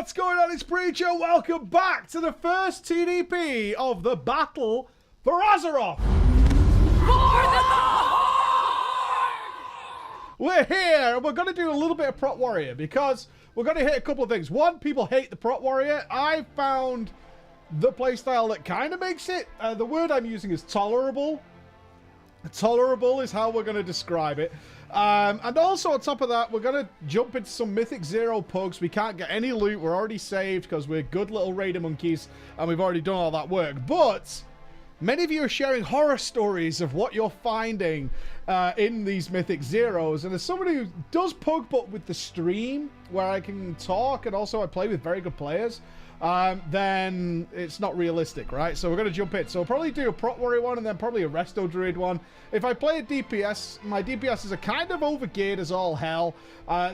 What's going on? It's Preacher. Welcome back to the first TDP of the battle for Azeroth. We're here and we're going to do a little bit of Prot Warrior because we're going to hit a couple of things. One, people hate the Prot Warrior. I found the playstyle that kind of makes it. The word I'm using is tolerable. Tolerable is how we're going to describe it. And also on top of that, we're going to jump into some Mythic 0 pugs. We can't get any loot. We're already saved because we're good little raider monkeys and we've already done all that work. But many of you are sharing horror stories of what you're finding in these Mythic Zeros. And as somebody who does pug but with the stream where I can talk and also I play with very good players, then it's not realistic, right? So we're going to jump in. So we'll probably do a Prot Warrior one and then probably a Resto Druid one. If I play a DPS, my DPSs are kind of overgeared as all hell,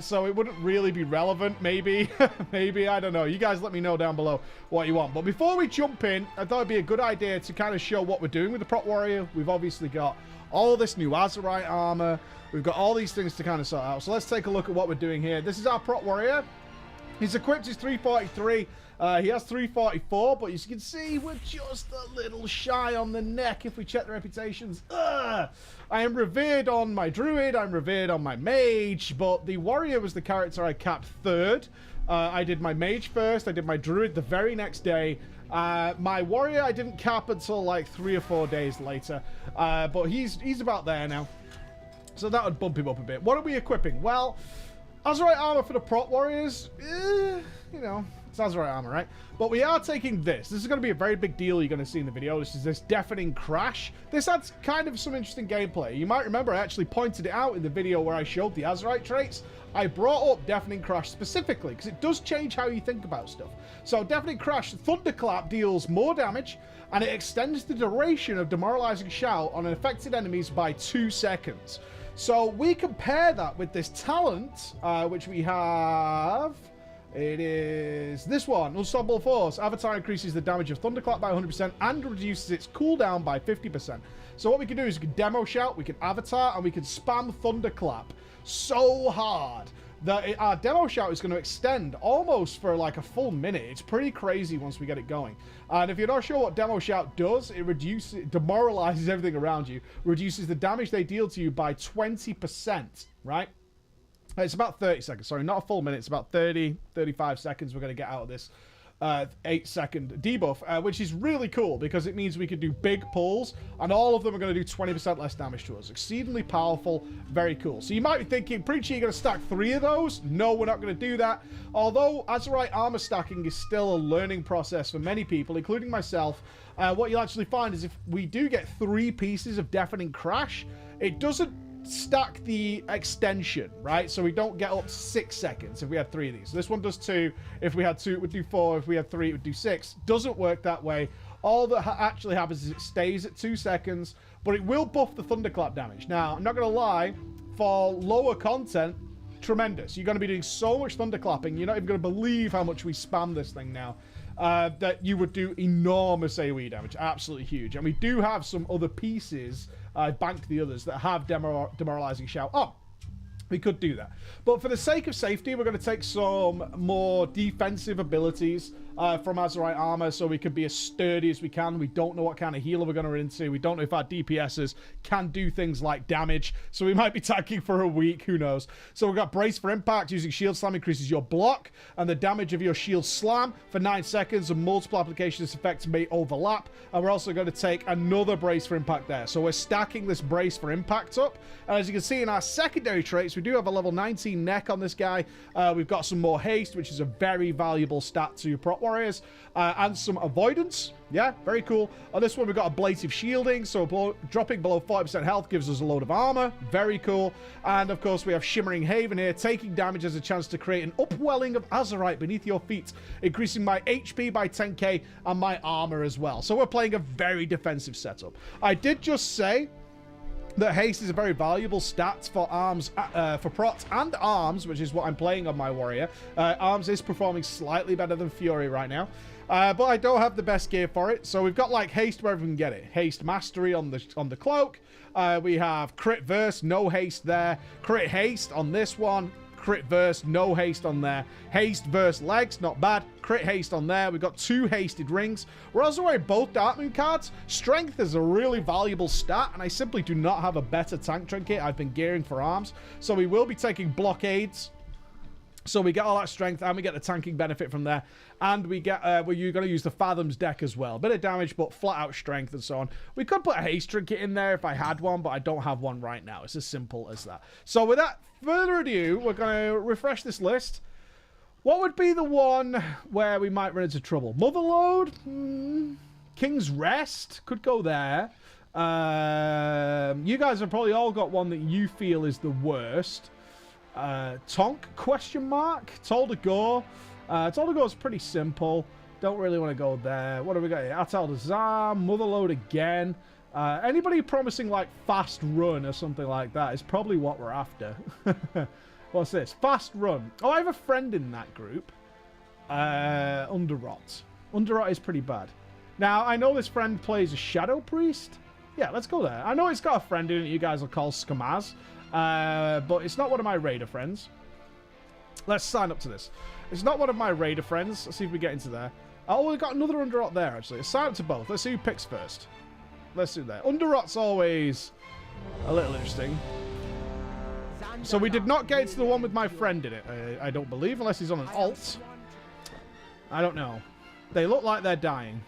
so it wouldn't really be relevant, maybe. Maybe, I don't know. You guys let me know down below what you want. But before we jump in, I thought it'd be a good idea to kind of show what we're doing with the Prot Warrior. We've obviously got all this new Azerite armor. We've got all these things to kind of sort out. So let's take a look at what we're doing here. This is our Prot Warrior. He's equipped his 343. He has 344, but as you can see, we're just a little shy on the neck if we check the reputations. I am revered on my druid, I'm revered on my mage, but the warrior was the character I capped third. I did my mage first, I did my druid the very next day. My warrior I didn't cap until like 3 or 4 days later, but he's about there now. So that would bump him up a bit. What are we equipping? Well, Azerite armor for the Prot Warriors, you know, it's Azerite armor, right? But we are taking this. This is going to be a very big deal you're going to see in the video. This is this Deafening Crash. This adds kind of some interesting gameplay. You might remember I actually pointed it out in the video where I showed the Azerite traits. I brought up Deafening Crash specifically because it does change how you think about stuff. So Deafening Crash, Thunderclap deals more damage and it extends the duration of Demoralizing Shout on affected enemies by 2 seconds. So we compare that with this talent, which we have. It is this one, Unstoppable Force. Avatar increases the damage of Thunderclap by 100% and reduces its cooldown by 50%. So what we can do is we can Demo Shout, we can Avatar, and we can spam Thunderclap so hard that our Demo Shout is going to extend almost for like a full minute. It's pretty crazy once we get it going. And if you're not sure what Demo Shout does, it demoralizes everything around you, reduces the damage they deal to you by 20%, right? It's about 30 seconds. Sorry, not a full minute. It's about 30, 35 seconds we're going to get out of this 8-second debuff, which is really cool because it means we can do big pulls and all of them are going to do 20% less damage to us. Exceedingly powerful. Very cool. So you might be thinking, Preacher, you're going to stack 3 of those? No, we're not going to do that. Although Azerite armor stacking is still a learning process for many people, including myself, what you'll actually find is if we do get 3 pieces of Deafening Crash, it doesn't stack the extension, right? So we don't get up to 6 seconds if we had 3 of these. So this one does 2. If we had 2, it would do 4. If we had 3, it would do 6. Doesn't work that way. All that actually happens is it stays at 2 seconds, but it will buff the Thunderclap damage. Now, I'm not going to lie, for lower content, tremendous. You're going to be doing so much Thunderclapping, you're not even going to believe how much we spam this thing now. That you would do enormous AoE damage. Absolutely huge. And we do have some other pieces. I banked the others that have Demoralizing Shout. Oh, we could do that. But for the sake of safety, we're going to take some more defensive abilities from Azerite armor so we can be as sturdy as we can. We don't know what kind of healer we're going to run into. We don't know if our DPSs can do things like damage. So we might be tanking for a week. Who knows? So we've got Brace for Impact. Using Shield Slam increases your block and the damage of your Shield Slam for 9 seconds, and multiple applications effects may overlap. And we're also going to take another Brace for Impact there. So we're stacking this Brace for Impact up. And as you can see in our secondary traits, we do have a level 19 neck on this guy. We've got some more haste, which is a very valuable stat to Prot Warriors, and some avoidance. Yeah, very cool. On this one, we've got ablative shielding, so dropping below 40% health gives us a load of armor. Very cool. And of course, we have Shimmering Haven here. Taking damage has a chance to create an upwelling of Azerite beneath your feet, increasing my HP by 10k and my armor as well. So we're playing a very defensive setup. I did just say that haste is a very valuable stat for arms, for prots and arms, which is what I'm playing on my warrior. Arms is performing slightly better than Fury right now, but I don't have the best gear for it. So we've got like haste wherever we can get it. Haste mastery on the cloak. We have crit verse, no haste there. Crit haste on this one. crit verse, no haste on there. Haste verse legs, not bad. Crit haste on there. We've got 2 hasted rings. We're also wearing both Dark Moon cards. Strength is a really valuable stat, and I simply do not have a better tank trinket. I've been gearing for arms, so we will be taking blockades. So we get all that strength, and we get the tanking benefit from there. And we get, we're going to use the Fathoms deck as well. Bit of damage, but flat out strength and so on. We could put a haste trinket in there if I had one, but I don't have one right now. It's as simple as that. So without further ado, we're going to refresh this list. What would be the one where we might run into trouble? Motherlode? King's Rest? Could go there. You guys have probably all got one that you feel is the worst. Tonk? Question mark? Told-to-go. Told-to-go is pretty simple. Don't really want to go there. What do we got here? Atal-Dazar, Motherlode again. Anybody promising like fast run or something like that is probably what we're after. What's this? Fast run. Oh, I have a friend in that group. Underrot. Underrot is pretty bad. Now, I know this friend plays a Shadow Priest. Yeah, let's go there. I know it's got a friend in it you guys will call Skamaz. But it's not one of my raider friends. Let's sign up to this. It's not one of my raider friends. Let's see if we get into there. Oh, we've got another Underrot there, actually. Let's sign up to both. Let's see who picks first. Let's do that. Underrot's always a little interesting. So we did not get into the one with my friend in it, I don't believe, unless he's on an alt. I don't know. They look like they're dying.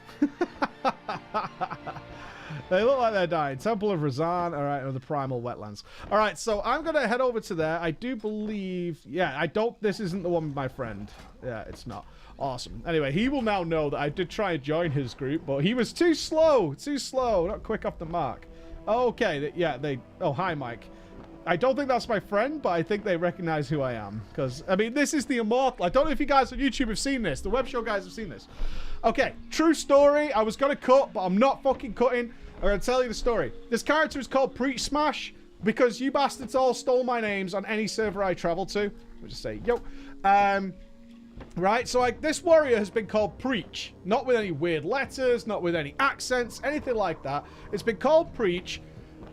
They look like they're dying. Temple of Razan. All right, or the Primal Wetlands. All right, so I'm going to head over to there. I do believe... Yeah, I don't... This isn't the one with my friend. Yeah, it's not. Awesome. Anyway, he will now know that I did try and join his group, but he was too slow. Too slow. Not quick off the mark. Okay, yeah, they... Oh, hi, Mike. I don't think that's my friend, but I think they recognize who I am. Because, I mean, this is the Immortal. I don't know if you guys on YouTube have seen this. The web show guys have seen this. Okay, true story. I was going to cut, but I'm not fucking cutting. I'm going to tell you the story. This character is called Preach Smash because you bastards all stole my names on any server I travel to. We'll just say, yo. Right, so this warrior has been called Preach. Not with any weird letters, not with any accents, anything like that. It's been called Preach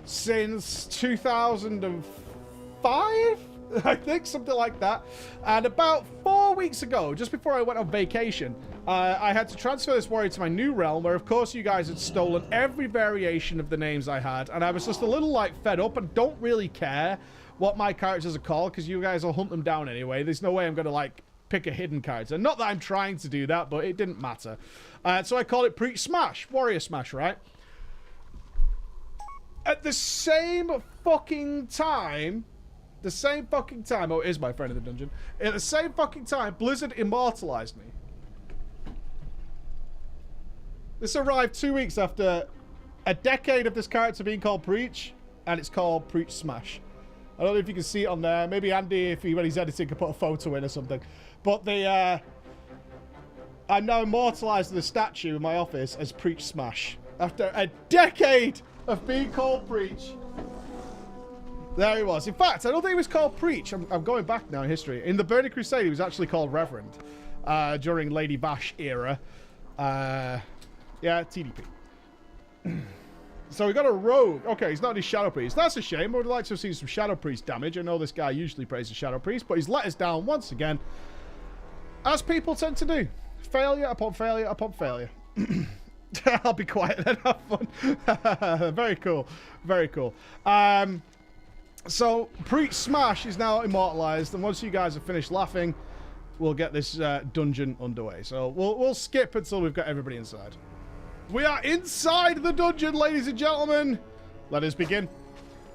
since 2005, I think, something like that. And about 4 weeks ago, just before I went on vacation, I had to transfer this warrior to my new realm, where of course you guys had stolen every variation of the names I had, and I was just a little like fed up and don't really care what my characters are called because you guys will hunt them down anyway. There's no way I'm gonna like pick a hidden character. Not that I'm trying to do that, but it didn't matter. So I called it Preach Smash, Warrior Smash, right? At the same fucking time, oh, it is my friend in the dungeon. At the same fucking time, Blizzard immortalized me. This arrived 2 weeks after a decade of this character being called Preach, and it's called Preach Smash. I don't know if you can see it on there. Maybe Andy, when he's editing, can put a photo in or something. But I'm now immortalized in the statue in my office as Preach Smash. After a decade of being called Preach. There he was. In fact, I don't think he was called Preach. I'm going back now in history. In the Burning Crusade, he was actually called Reverend during Lady Bash era. Yeah, TDP. So we got a rogue. Okay, he's not any Shadow Priest. That's a shame. I would like to have seen some Shadow Priest damage. I know this guy usually plays a Shadow Priest, but he's let us down once again. As people tend to do. Failure upon failure upon failure. I'll be quiet and have fun. Very cool. Very cool. So, Preach Smash is now immortalized, and once you guys have finished laughing, we'll get this dungeon underway. So, we'll skip until we've got everybody inside. We are inside the dungeon, ladies and gentlemen. Let us begin.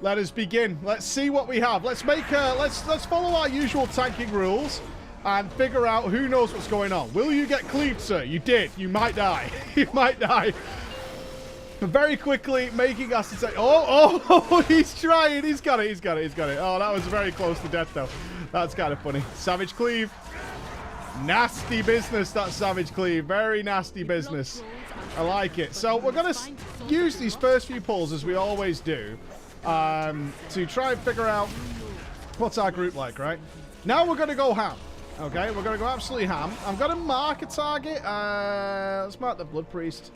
Let us begin. Let's see what we have. Let's make let's follow our usual tanking rules and figure out who knows what's going on. Will you get cleaved, sir? You did. You might die. You might die. Very quickly making us say, oh, he's trying. He's got it. He's got it. He's got it. Oh, that was very close to death, though. That's kind of funny. Savage Cleave. Nasty business, that Savage Cleave. Very nasty business. I like it. So we're going to use these first few pulls, as we always do, to try and figure out what's our group like, right? Now we're going to go ham. Okay, we're going to go absolutely ham. I'm going to mark a target. Let's mark the Blood Priest.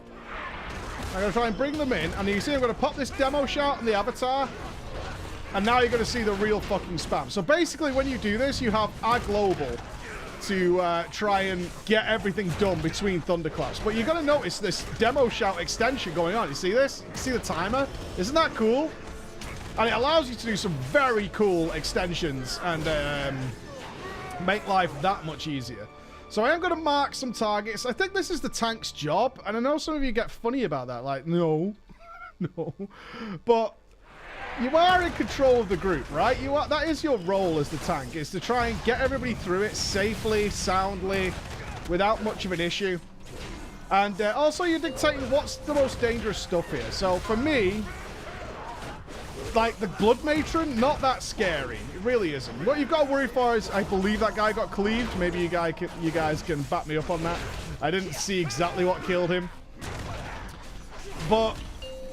I'm going to try and bring them in. And you see I'm going to pop this demo shot on the avatar. And now you're going to see the real fucking spam. So basically, when you do this, you have our global to try and get everything done between thunderclaps. But you're going to notice this demo shout extension going on. You see this? You see the timer? Isn't that cool? And it allows you to do some very cool extensions and make life that much easier. So I am going to mark some targets. I think this is the tank's job. And I know some of you get funny about that. Like, no. No. But you are in control of the group, right? You are. That is your role as the tank, is to try and get everybody through it safely, soundly, without much of an issue. And also you're dictating what's the most dangerous stuff here. So for me, like the Blood Matron, not that scary. It really isn't. What you've got to worry for is, I believe that guy got cleaved. Maybe you guys can back me up on that. I didn't see exactly what killed him. But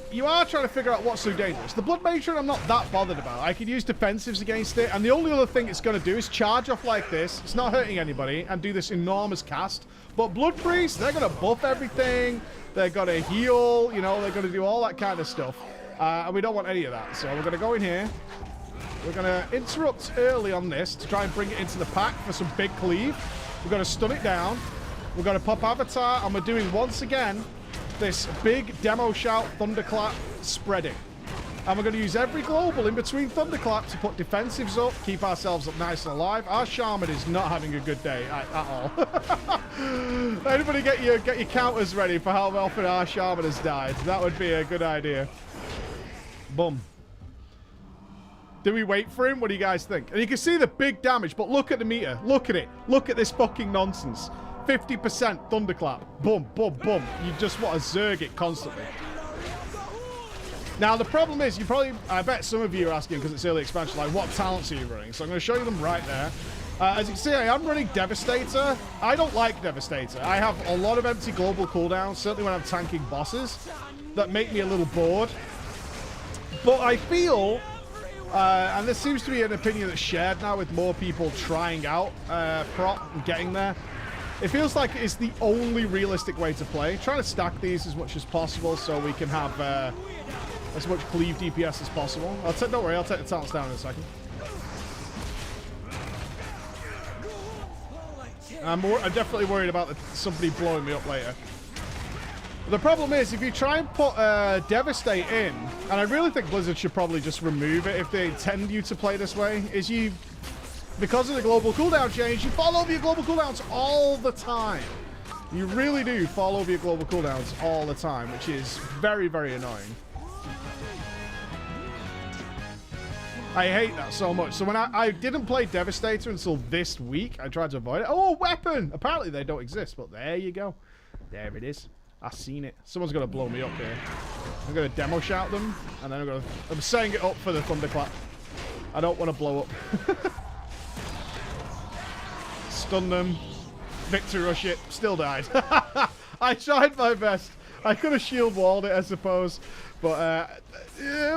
you are trying to figure out what's so dangerous. The Blood Matron, I'm not that bothered about. I could use defensives against it, and the only other thing it's going to do is charge off like this. It's not hurting anybody, and do this enormous cast. But Blood Priest, they're going to buff everything. They're going to heal. You know, they're going to do all that kind of stuff. And we don't want any of that. So we're going to go in here. We're going to interrupt early on this to try and bring it into the pack for some big cleave. We're going to stun it down. We're going to pop Avatar, and we're doing, once again, this big demo shout thunderclap spreading. And we're going to use every global in between thunderclap to put defensives up, keep ourselves up nice and alive. Our shaman is not having a good day at all. Anybody get your counters ready for how often our shaman has died? That would be a good idea. Boom. Do we wait for him? What do you guys think? And you can see the big damage, but look at the meter. Look at it. Look at this fucking nonsense. 50% thunderclap. Boom, boom, boom. You just want to zerg it constantly. Now, the problem is, I bet some of you are asking, because it's early expansion, like, what talents are you running? So I'm going to show you them right there. As you can see, I am running Devastator. I don't like Devastator. I have a lot of empty global cooldowns, certainly when I'm tanking bosses, that make me a little bored. But I feel, and this seems to be an opinion that's shared now with more people trying out Prot and getting there, it feels like it's the only realistic way to play. Trying to stack these as much as possible so we can have as much cleave DPS as possible. Don't worry, I'll take the talents down in a second. I'm definitely worried about somebody blowing me up later. The problem is, if you try and put Devastate in, and I really think Blizzard should probably just remove it if they intend you to play this way, is because of the global cooldown change, you fall over your global cooldowns all the time. You really do fall over your global cooldowns all the time, which is very, very annoying. I hate that so much. So when I didn't play Devastator until this week, I tried to avoid it. Oh, weapon! Apparently they don't exist, but there you go. There it is. I've seen it. Someone's going to blow me up here. I'm going to demo shout them, and then I'm setting it up for the thunderclap. I don't want to blow up. Stun them. Victory rush it. Still died. I tried my best. I could have shield walled it, I suppose. But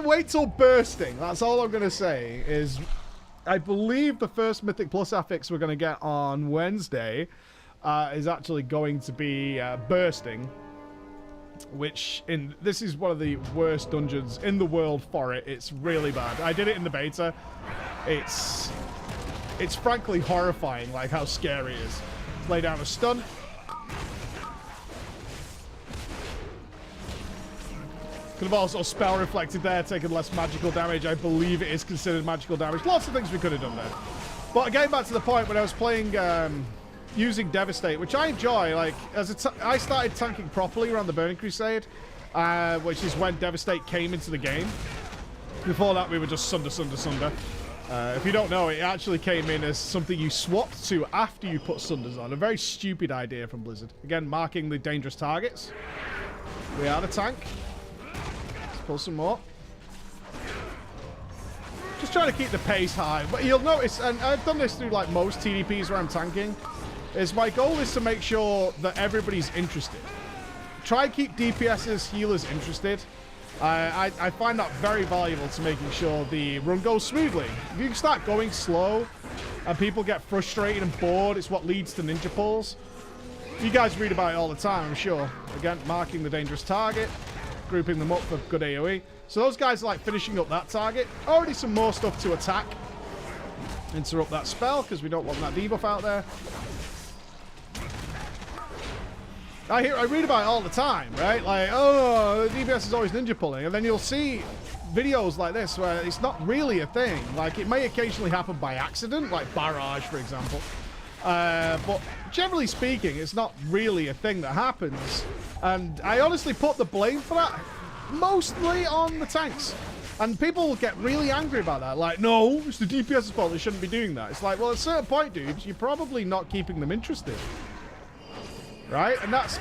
wait till bursting. That's all I'm going to say. Is I believe the first Mythic Plus affix we're going to get on Wednesday is actually going to be bursting. This is one of the worst dungeons in the world for it. It's really bad. I did it in the beta. It's frankly horrifying, like how scary it is. Lay down a stun. Could have also spell reflected there, taken less magical damage. I believe it is considered magical damage. Lots of things we could have done there. But getting back to the point, when I was playing using Devastate, which I enjoy, like I started tanking properly around the Burning Crusade, which is when Devastate came into the game. Before that, we were just sunder. If you don't know, it actually came in as something you swapped to after you put Sunders on. A very stupid idea from Blizzard. Again, marking the dangerous targets. We are the tank. Let's pull some more. Just trying to keep the pace high. But you'll notice, and I've done this through like most TDPs where I'm tanking, is my goal is to make sure that everybody's interested. Try and keep DPSs, healers interested. I find that very valuable to making sure the run goes smoothly. If you start going slow and people get frustrated and bored, it's what leads to ninja pulls. You guys read about it all the time, I'm sure. Again, marking the dangerous target. grouping them up for good AoE. So those guys are like finishing up that target. Already some more stuff to attack. Interrupt that spell because we don't want that debuff out there. I read about it all the time, right? Like, oh, the DPS is always ninja pulling. And then you'll see videos like this where it's not really a thing. Like, it may occasionally happen by accident, like Barrage, for example. But generally speaking, it's not really a thing that happens. And I honestly put the blame for that mostly on the tanks. And people will get really angry about that. Like, no, it's the DPS's fault. They shouldn't be doing that. It's like, well, at a certain point, dudes, you're probably not keeping them interested. Right? And that's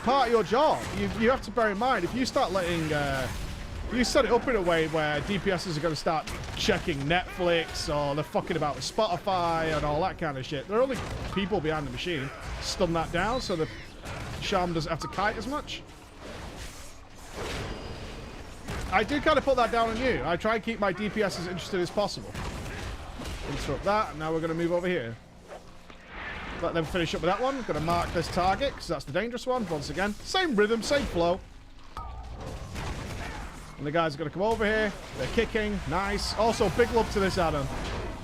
part of your job. You have to bear in mind, if you start letting... you set it up in a way where DPSs are going to start checking Netflix or they're fucking about with Spotify and all that kind of shit. There are only people behind the machine. Stun that down so the Charm doesn't have to kite as much. I do kind of put that down on you. I try and keep my DPS as interested as possible. Interrupt that, and now we're going to move over here. Let them finish up with that one. Going to mark this target, because that's the dangerous one. Once again, same rhythm, same flow. And the guys are going to come over here. They're kicking. Nice. Also, big love to this add-on.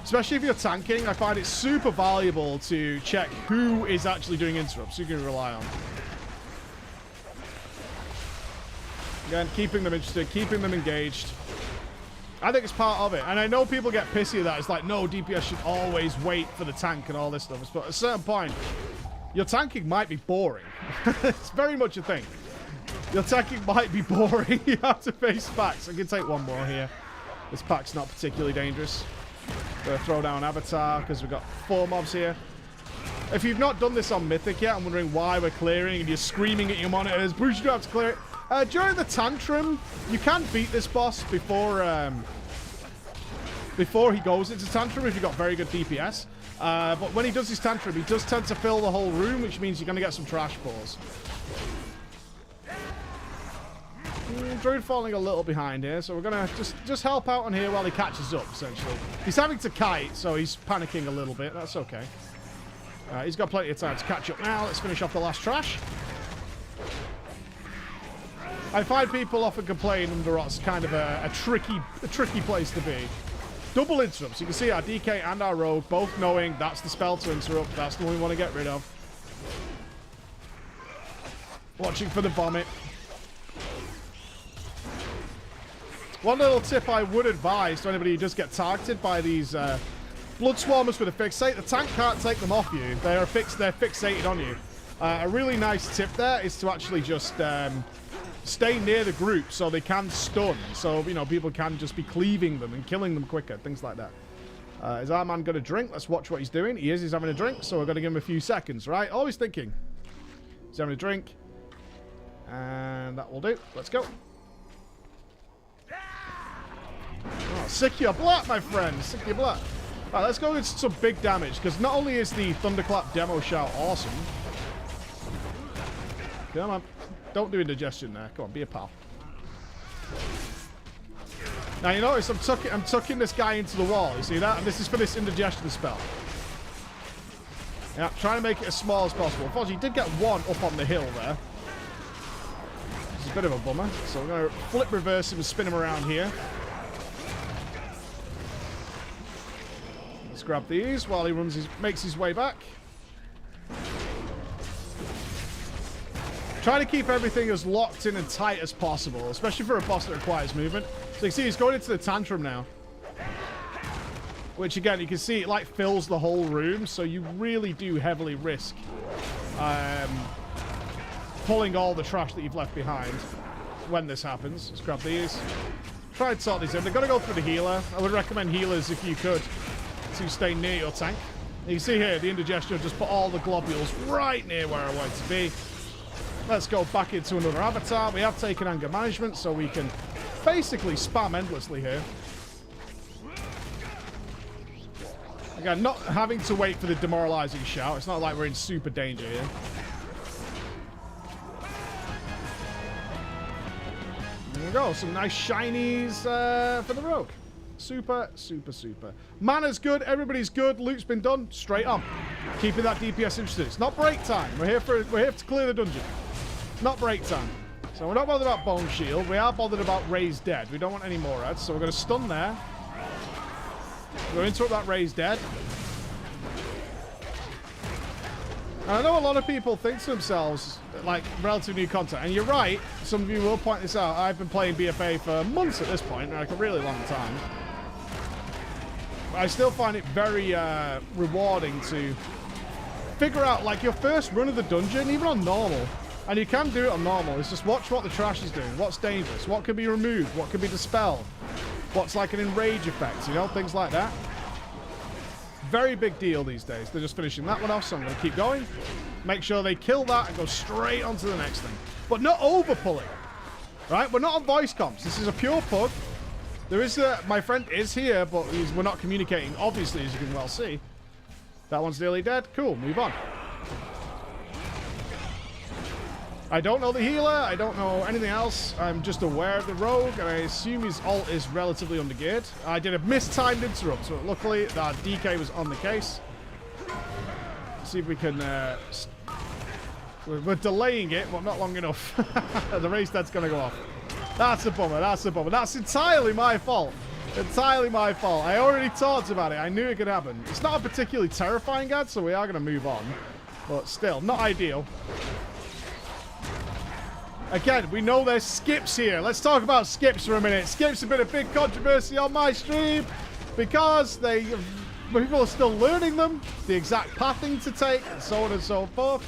Especially if you're tanking, I find it super valuable to check who is actually doing interrupts, who you can rely on. Again, keeping them interested, keeping them engaged. I think it's part of it. And I know people get pissy at that. It's like, no, DPS should always wait for the tank and all this stuff. But at a certain point, your tanking might be boring. It's very much a thing. Your tanking might be boring. You have to face packs. I can take one more here. This pack's not particularly dangerous. Gonna throw down Avatar because we've got 4 mobs here. If you've not done this on Mythic yet, I'm wondering why we're clearing and you're screaming at your monitors, Bruce, you don't have to clear it. During the tantrum, you can beat this boss before he goes into tantrum if you've got very good DPS. But when he does his tantrum, he does tend to fill the whole room, which means you're going to get some trash balls. Druid falling a little behind here, so we're going to just help out on here while he catches up, essentially. He's having to kite, so he's panicking a little bit. That's okay. He's got plenty of time to catch up now. Let's finish off the last trash. I find people often complain Underrot's kind of a tricky place to be. Double interrupts. You can see our DK and our Rogue both knowing that's the spell to interrupt. That's the one we want to get rid of. Watching for the vomit. One little tip I would advise to anybody who does get targeted by these blood swarmers with a fixate, the tank can't take them off you. They're fixated on you. A really nice tip there is to actually just stay near the group so they can stun. So, you know, people can just be cleaving them and killing them quicker, things like that. Is our man going to drink? Let's watch what he's doing. He is. He's having a drink, so we're going to give him a few seconds, right? Always thinking. He's having a drink. And that will do. Let's go. Oh, sick your blat, my friend. Sick your blat. All right, let's go with some big damage, because not only is the Thunderclap demo shout awesome. Come on. Don't do indigestion there. Come on, be a pal. Now, you notice I'm tucking this guy into the wall. You see that? And this is for this indigestion spell. Yeah, trying to make it as small as possible. Unfortunately, he did get one up on the hill there. It's a bit of a bummer. So we're going to flip reverse him and spin him around here. Let's grab these while he makes his way back. Try to keep everything as locked in and tight as possible, especially for a boss that requires movement. So you can see he's going into the tantrum now. Which, again, you can see it like fills the whole room, so you really do heavily risk pulling all the trash that you've left behind when this happens. Let's grab these. Try and sort these in. They've got to go through the healer. I would recommend healers, if you could, to stay near your tank. You can see here, the indigestion just put all the globules right near where I want it to be. Let's go back into another avatar. We have taken anger management, so we can basically spam endlessly here. Again, not having to wait for the demoralizing shout. It's not like we're in super danger here. There we go. Some nice shinies for the Rogue. Super, super, super. Mana's good. Everybody's good. Loot's been done. Straight on. Keeping that DPS interested. It's not break time. We're here to clear the dungeon. Not break time. So we're not bothered about Bone Shield. We are bothered about Raised Dead. We don't want any more ads, so we're going to stun there. We're going to interrupt that Raised Dead. And I know a lot of people think to themselves, like, relatively new content. And you're right. Some of you will point this out. I've been playing BFA for months at this point, like a really long time. But I still find it very rewarding to figure out, like, your first run of the dungeon, even on normal. And you can do it on normal. It's just watch what the trash is doing. What's dangerous? What can be removed? What can be dispelled? What's like an enrage effect? You know, things like that. Very big deal these days. They're just finishing that one off, so I'm going to keep going. Make sure they kill that and go straight on to the next thing. But not overpulling. Right? We're not on voice comps. This is a pure pug. There is my friend is here, but we're not communicating, obviously, as you can well see. That one's nearly dead. Cool, move on. I don't know the healer. I don't know anything else. I'm just aware of the rogue, and I assume his ult is relatively undergeared. I did a mistimed interrupt, so luckily that DK was on the case. See if we can... we're delaying it, but not long enough. The race dead's going to go off. That's a bummer. That's a bummer. That's entirely my fault. Entirely my fault. I already talked about it. I knew it could happen. It's not a particularly terrifying ad, so we are going to move on. But still, not ideal. Again, we know there's skips here. Let's talk about skips for a minute. Skips have been a big controversy on my stream because people are still learning them, the exact pathing to take, and so on and so forth.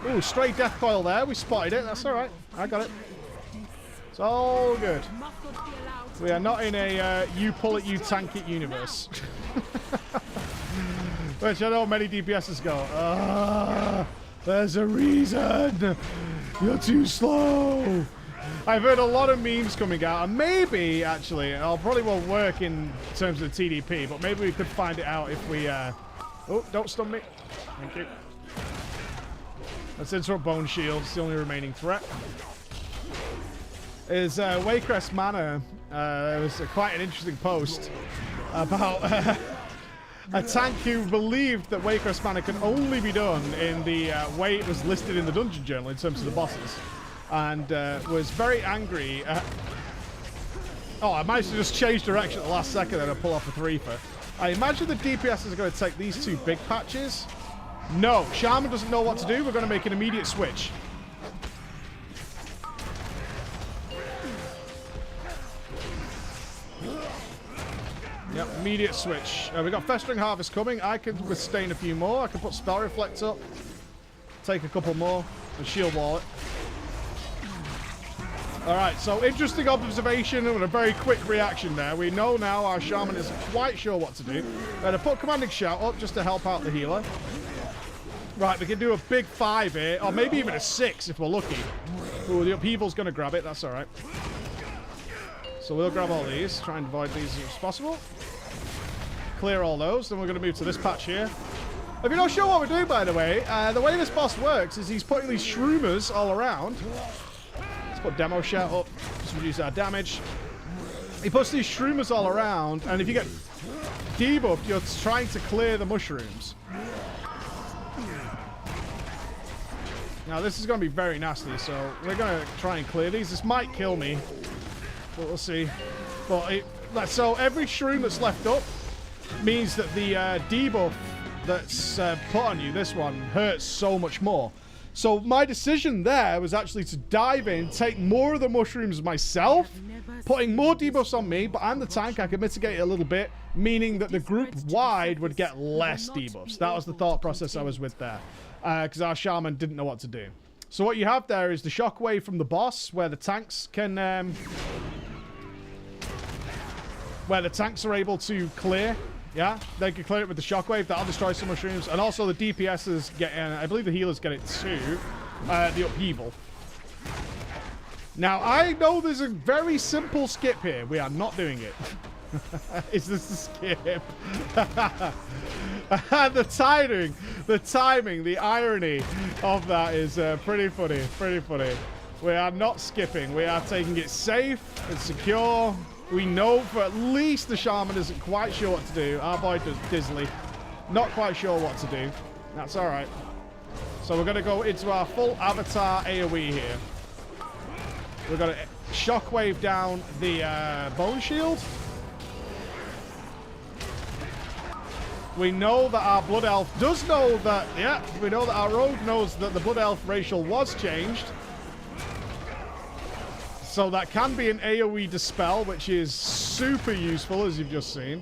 Ooh, stray death coil there. We spotted it. That's all right. I got it. It's all good. We are not in a you pull it, you tank it universe. Which I know many DPSs go, there's a reason. You're too slow. I've heard a lot of memes coming out, and maybe, actually, it probably won't work in terms of the TDP, but maybe we could find it out if we... Oh, don't stun me. Thank you. Let's interrupt Bone Shield. It's the only remaining threat. Is Waycrest Manor. It was quite an interesting post about... a tank who believed that Waycrest Manor can only be done in the way it was listed in the dungeon journal in terms of the bosses. And was very angry at... Oh, I managed to just change direction at the last second and I pull off a 3-fer. I imagine the DPS is going to take these two big patches. No, Shaman doesn't know what to do. We're going to make an immediate switch. Yep, immediate switch. We got Festering Harvest coming. I can withstand a few more. I can put Spell Reflect up. Take a couple more. And Shield Wall it. Alright, so interesting observation and a very quick reaction there. We know now our Shaman isn't quite sure what to do. We're going to put Commanding Shout up just to help out the healer. Right, we can do a big 5 here. Or maybe even a 6 if we're lucky. Ooh, the upheaval's going to grab it. That's alright. So we'll grab all these, try and avoid these as possible. Clear all those, then we're going to move to this patch here. If you're not sure what we're doing, by the way this boss works is he's putting these shroomers all around. Let's put Demo Shout up, just reduce our damage. He puts these shroomers all around, and if you get debuffed, you're trying to clear the mushrooms. Now this is going to be very nasty, so we're going to try and clear these. This might kill me. But we'll see. But so every shroom that's left up means that the debuff that's put on you, this one, hurts so much more. So my decision there was actually to dive in, take more of the mushrooms myself, putting more debuffs on me, but I'm the tank, I can mitigate it a little bit, meaning that the group wide would get less debuffs. That was the thought process I was with there, because our Shaman didn't know what to do. So what you have there is the shockwave from the boss, where the tanks can... where the tanks are able to clear. Yeah, they can clear it with the shockwave. That'll destroy some mushrooms. And also the DPSs get... I believe the healers get it too. The upheaval. Now, I know there's a very simple skip here. We are not doing it. Is this a skip? The timing, the irony of that is pretty funny. Pretty funny. We are not skipping. We are taking it safe and secure. We know for at least the Shaman isn't quite sure what to do. Our boy does Dizzly. Not quite sure what to do. That's all right. So we're going to go into our full avatar AoE here. We've got to shockwave down the bone shield. We know that our blood elf does know that, yeah, we know that our rogue knows that the blood elf racial was changed. So that can be an AoE dispel, which is super useful, as you've just seen.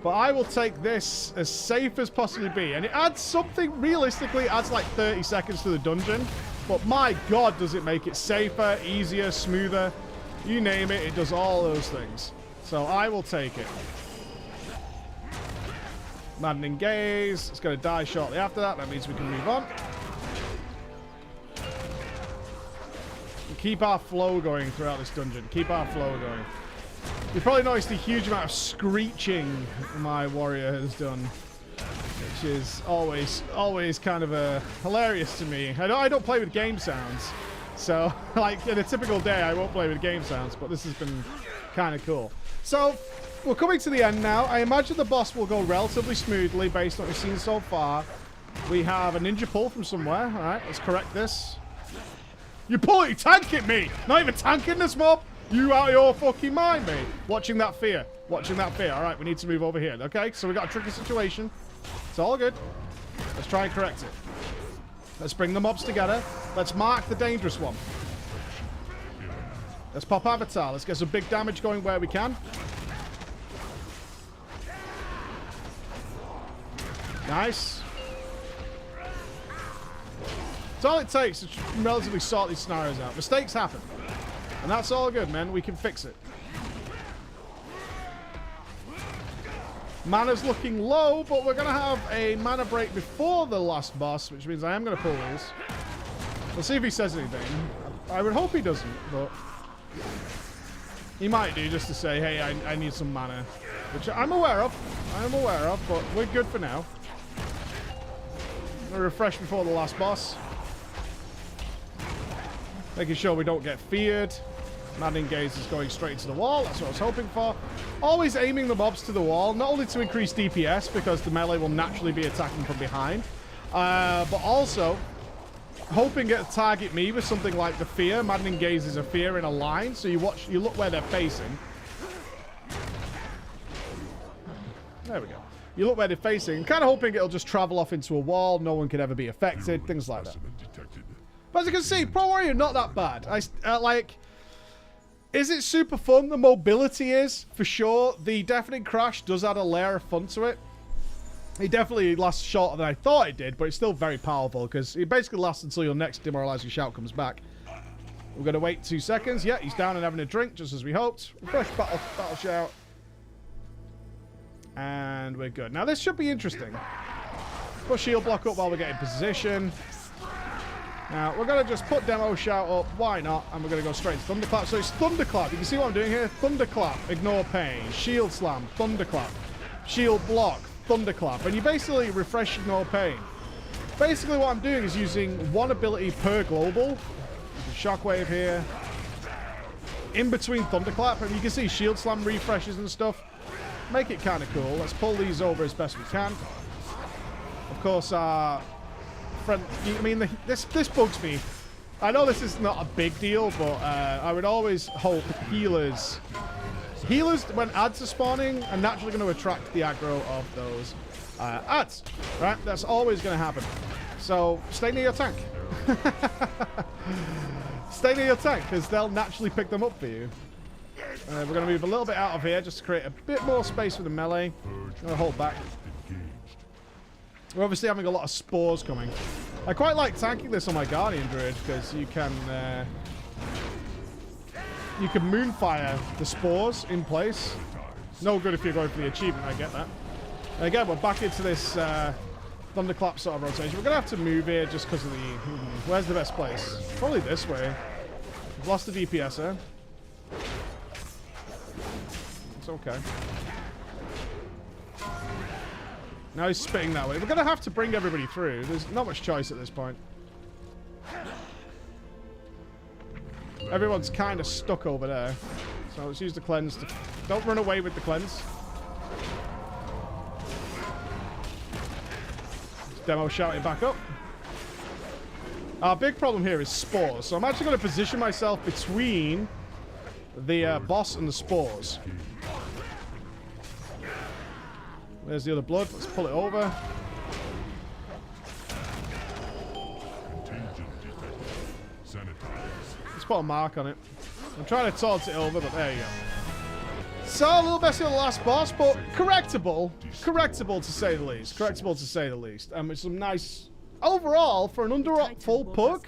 But I will take this as safe as possibly be. And it adds something, realistically, adds like 30 seconds to the dungeon. But my god, does it make it safer, easier, smoother. You name it, it does all those things. So I will take it. Maddening Gaze. It's going to die shortly after that. That means we can move on. Keep our flow going throughout this dungeon. Keep our flow going. You've probably noticed a huge amount of screeching my warrior has done, which is always kind of hilarious to me. I don't play with game sounds, so like in a typical day I won't play with game sounds, but this has been kind of cool. So we're coming to the end now. I imagine the boss will go relatively smoothly based on what we've seen so far. We have a ninja pull from somewhere. All right, let's correct this. You're tanking me! Not even tanking this mob! You out of your fucking mind, mate. Watching that fear. Watching that fear. Alright, we need to move over here. Okay, so we got a tricky situation. It's all good. Let's try and correct it. Let's bring the mobs together. Let's mark the dangerous one. Let's pop Avatar. Let's get some big damage going where we can. Nice. It's all it takes to relatively sort these scenarios out. Mistakes happen. And that's all good, man. We can fix it. Mana's looking low, but we're going to have a mana break before the last boss, which means I am going to pull these. We'll see if he says anything. I would hope he doesn't, but he might do just to say, hey, I need some mana. Which I'm aware of. I'm aware of, but we're good for now. I'm going to refresh before the last boss. Making sure we don't get feared. Maddening Gaze is going straight into the wall. That's what I was hoping for. Always aiming the mobs to the wall, not only to increase DPS, because the melee will naturally be attacking from behind, but also hoping it to target me with something like the fear. Maddening Gaze is a fear in a line, so you look where they're facing. There we go. You look where they're facing, kind of hoping it'll just travel off into a wall, no one can ever be affected, things like that. But as you can see, Prot Warrior, not that bad. Is it super fun? The mobility is, for sure. The Deafening Crash does add a layer of fun to it. It definitely lasts shorter than I thought it did, but it's still very powerful, because it basically lasts until your next Demoralizing Shout comes back. We're going to wait 2 seconds. Yeah, he's down and having a drink, just as we hoped. Refresh battle shout. And we're good. Now, this should be interesting. Put shield block up while we're getting position. Now, we're going to just put Demo Shout up. Why not? And we're going to go straight to Thunderclap. So it's Thunderclap. You can see what I'm doing here. Thunderclap. Ignore pain. Shield Slam. Thunderclap. Shield Block. Thunderclap. And you basically refresh Ignore pain. Basically, what I'm doing is using one ability per global. Shockwave here. In between Thunderclap. And you can see Shield Slam refreshes and stuff. Make it kind of cool. Let's pull these over as best we can. Of course, I mean, this bugs me. I know this is not a big deal, but I would always hope healers, when adds are spawning, are naturally going to attract the aggro of those adds. Right? That's always going to happen. So stay near your tank. Stay near your tank, because they'll naturally pick them up for you. We're going to move a little bit out of here just to create a bit more space for the melee. I'm going to hold back. We're obviously having a lot of spores coming. I quite like tanking this on my Guardian Druid, because you can moonfire the spores in place. No good if you're going for the achievement, I get that. And again, we're back into this Thunderclap sort of rotation. We're going to have to move here just because of the... where's the best place? Probably this way. We've lost the DPS here. It's okay. Now he's spitting that way. We're going to have to bring everybody through. There's not much choice at this point. Everyone's kind of stuck over there. So let's use the cleanse to... don't run away with the cleanse. Demo shouting back up. Our big problem here is spores. So I'm actually going to position myself between the boss and the spores. There's the other blood. Let's pull it over. Let's put a mark on it. I'm trying to taunt it over, but there you go. So, a little messy on the last boss, but correctable. Correctable to say the least. Correctable to say the least. With some nice... Overall, for an Underrot full pug,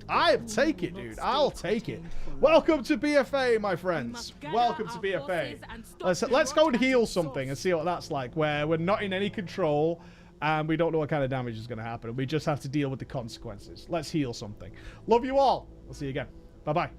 I'll take it, dude. I'll take it. Welcome to BFA, my friends. Welcome to BFA. Let's go and heal something and see what that's like, where we're not in any control and we don't know what kind of damage is going to happen. We just have to deal with the consequences. Let's heal something. Love you all. I'll see you again. Bye-bye.